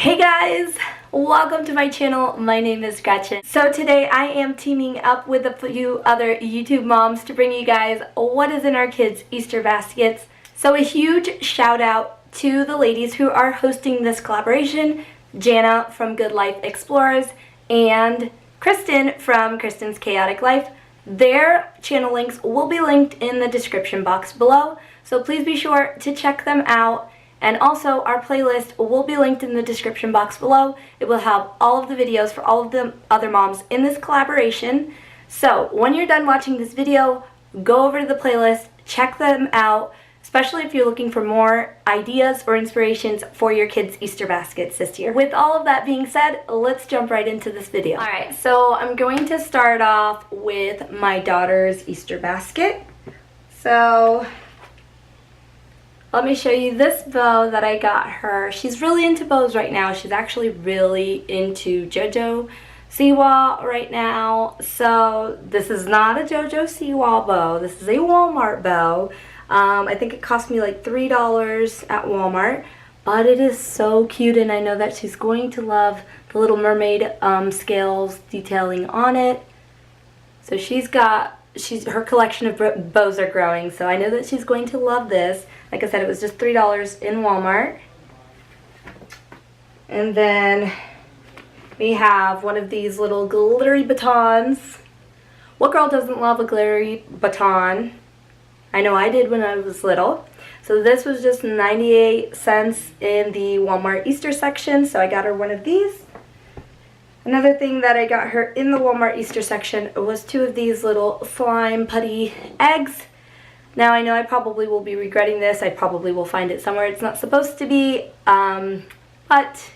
Hey guys! Welcome to my channel. My name is Gretchen. So today I am teaming up with a few other YouTube moms to bring you guys what is in our kids' Easter baskets. So a huge shout out to the ladies who are hosting this collaboration, Jana from Good Life Xplorers and Kristen from Kristin's Chaotic Life. Their channel links will be linked in the description box below, so please be sure to check them out. And also, our playlist will be linked in the description box below. It will have all of the videos for all of the other moms in this collaboration. So, when you're done watching this video, go over to the playlist, check them out, especially if you're looking for more ideas or inspirations for your kids' Easter baskets this year. With all of that being said, let's jump right into this video. Alright, so I'm going to start off with my daughter's Easter basket. So let me show you this bow that I got her. She's really into bows right now. She's actually really into JoJo Siwa right now. So this is not a JoJo Siwa bow. This is a Walmart bow. I think it cost me like $3 at Walmart. But it is so cute, and I know that she's going to love the Little Mermaid scales detailing on it. So her collection of bows are growing, so I know that she's going to love this. Like I said, it was just $3 in Walmart. And then we have one of these little glittery batons. What girl doesn't love a glittery baton? I know I did when I was little. So this was just 98 cents in the Walmart Easter section, so I got her one of these. Another thing that I got her in the Walmart Easter section was two of these little slime putty eggs. Now I know I probably will be regretting this. I probably will find it somewhere it's not supposed to be, but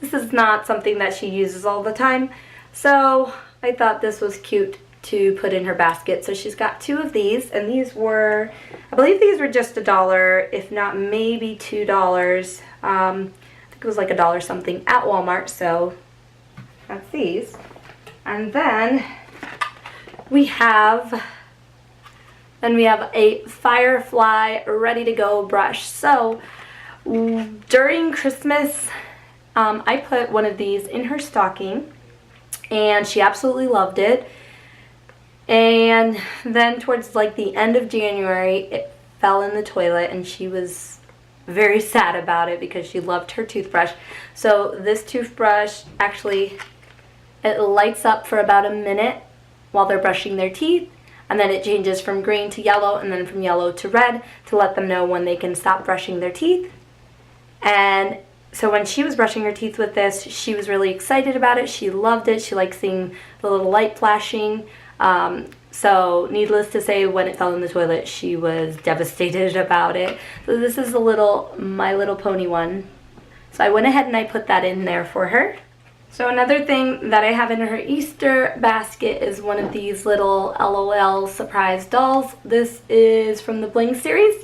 this is not something that she uses all the time. So I thought this was cute to put in her basket. So she's got two of these, and these were, I believe these were just $1, if not maybe $2. I think it was like $1 something at Walmart, so that's these. And then we have a Firefly ready to go brush. So during Christmas, I put one of these in her stocking, and she absolutely loved it. And then towards like the end of January, it fell in the toilet, and she was very sad about it because she loved her toothbrush. So this toothbrush actually, it lights up for about a minute while they're brushing their teeth, and then it changes from green to yellow, and then from yellow to red to let them know when they can stop brushing their teeth. And so when she was brushing her teeth with this, she was really excited about it. She loved it. She liked seeing the little light flashing. So needless to say, when it fell in the toilet, she was devastated about it. So this is a little My Little Pony one. So I went ahead and I put that in there for her. So another thing that I have in her Easter basket is one of these little LOL surprise dolls. This is from the Bling series.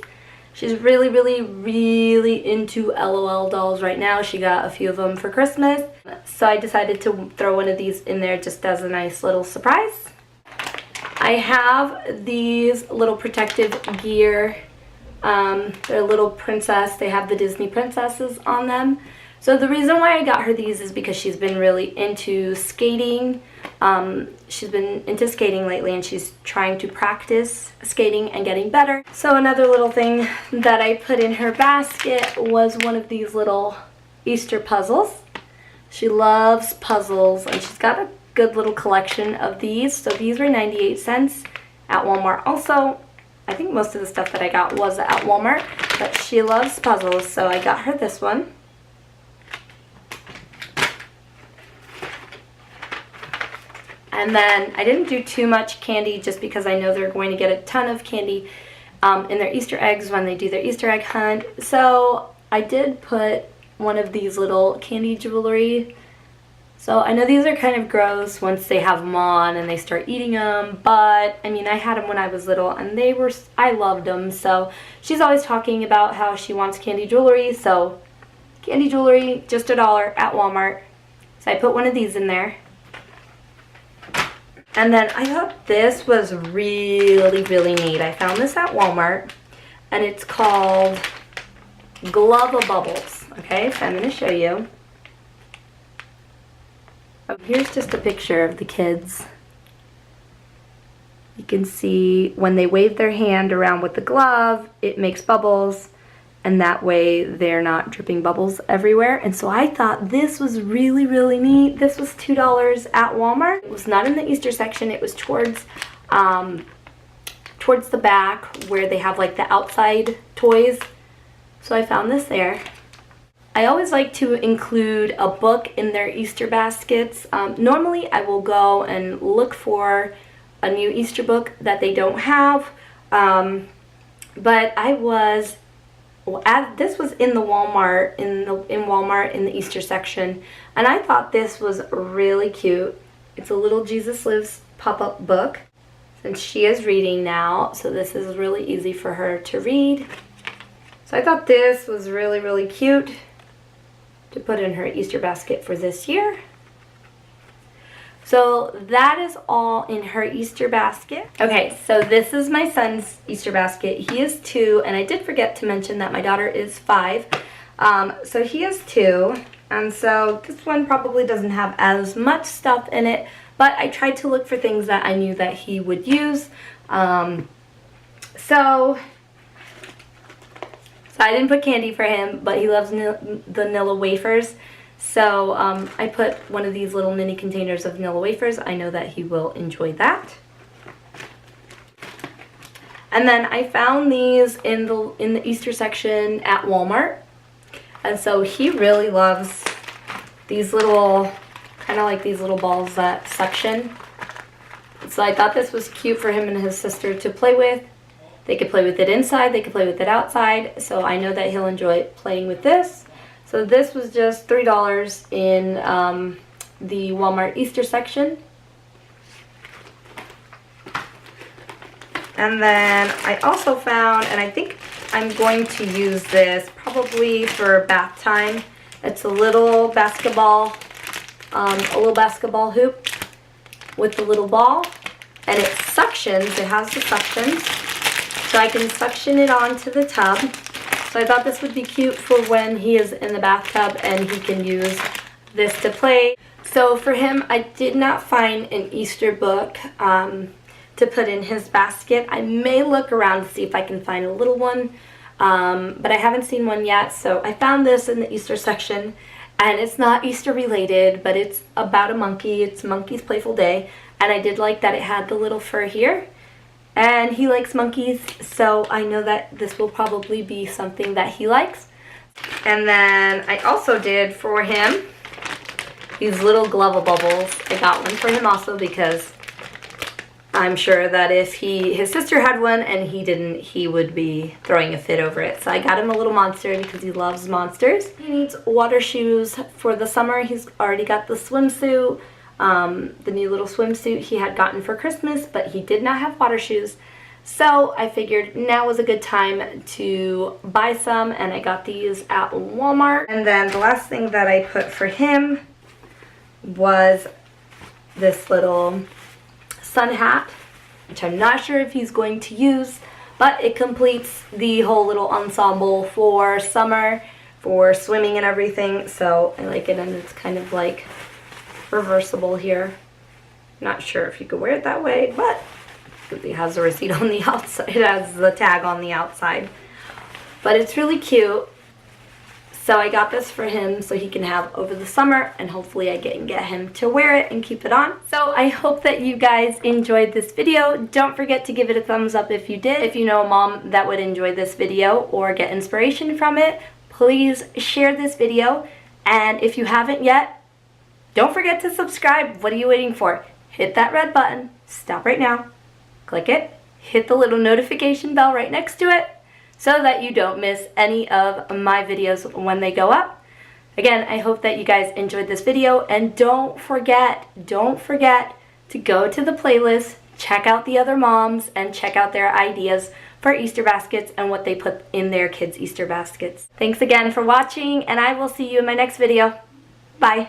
She's really, really, really into LOL dolls right now. She got a few of them for Christmas. So I decided to throw one of these in there just as a nice little surprise. I have these little protective gear. They're a little princess. They have the Disney princesses on them. So the reason why I got her these is because she's been really into skating. She's been into skating lately, and she's trying to practice skating and getting better. So another little thing that I put in her basket was one of these little Easter puzzles. She loves puzzles, and she's got a good little collection of these. So these were 98 cents at Walmart. Also, I think most of the stuff that I got was at Walmart, but she loves puzzles, so I got her this one. And then I didn't do too much candy just because I know they're going to get a ton of candy in their Easter eggs when they do their Easter egg hunt. So I did put one of these little candy jewelry. So I know these are kind of gross once they have them on and they start eating them, but I mean, I had them when I was little, and I loved them. So she's always talking about how she wants candy jewelry. So candy jewelry, just $1 at Walmart. So I put one of these in there. And then I thought this was really, really neat. I found this at Walmart, and it's called Glove-A-Bubbles. Okay, so I'm going to show you. Here's just a picture of the kids. You can see when they wave their hand around with the glove, it makes bubbles, and that way they're not dripping bubbles everywhere. And so I thought this was really, really neat. This was $2 at Walmart. It was not in the Easter section. It was towards the back where they have like the outside toys. So I found this there. I always like to include a book in their Easter baskets. Normally I will go and look for a new Easter book that they don't have, but this was in the Walmart, in Walmart in the Easter section, and I thought this was really cute. It's a little Jesus Lives pop-up book, and she is reading now, so this is really easy for her to read. So I thought this was really, really cute to put in her Easter basket for this year. So that is all in her Easter basket. Okay, so this is my son's Easter basket. He is 2, and I did forget to mention that my daughter is 5. So he is 2, and so this one probably doesn't have as much stuff in it, but I tried to look for things that I knew that he would use. So I didn't put candy for him, but he loves vanilla wafers. So I put one of these little mini containers of vanilla wafers. I know that he will enjoy that. And then I found these in the Easter section at Walmart. And so he really loves these little, kind of like these little balls that suction. So I thought this was cute for him and his sister to play with. They could play with it inside, they could play with it outside, so I know that he'll enjoy playing with this. So this was just $3 in the Walmart Easter section. And then I also found, and I think I'm going to use this probably for bath time. It's a little basketball hoop with the little ball, and it suctions, it has the suctions. So I can suction it onto the tub. So I thought this would be cute for when he is in the bathtub and he can use this to play. So for him, I did not find an Easter book to put in his basket. I may look around to see if I can find a little one, but I haven't seen one yet. So I found this in the Easter section, and it's not Easter related, but it's about a monkey. It's Monkey's Playful Day, and I did like that it had the little fur here. And he likes monkeys, so I know that this will probably be something that he likes. And then I also did for him these little glove bubbles. I got one for him also because I'm sure that if his sister had one and he didn't, he would be throwing a fit over it. So I got him a little monster because he loves monsters. He needs water shoes for the summer. He's already got the swimsuit. The new little swimsuit he had gotten for Christmas, but he did not have water shoes. So I figured now was a good time to buy some, and I got these at Walmart. And then the last thing that I put for him was this little sun hat, which I'm not sure if he's going to use, but it completes the whole little ensemble for summer, for swimming and everything. So I like it, and it's kind of like reversible here. Not sure if you could wear it that way, but it has a receipt on the outside. It has the tag on the outside, but it's really cute. So I got this for him so he can have over the summer, and hopefully I can get him to wear it and keep it on. So I hope that you guys enjoyed this video. Don't forget to give it a thumbs up if you did. If you know a mom that would enjoy this video or get inspiration from it, please share this video. And if you haven't yet, don't forget to subscribe. What are you waiting for? Hit that red button. Stop right now. Click it. Hit the little notification bell right next to it so that you don't miss any of my videos when they go up. Again, I hope that you guys enjoyed this video, and don't forget to go to the playlist, check out the other moms, and check out their ideas for Easter baskets and what they put in their kids' Easter baskets. Thanks again for watching, and I will see you in my next video. Bye.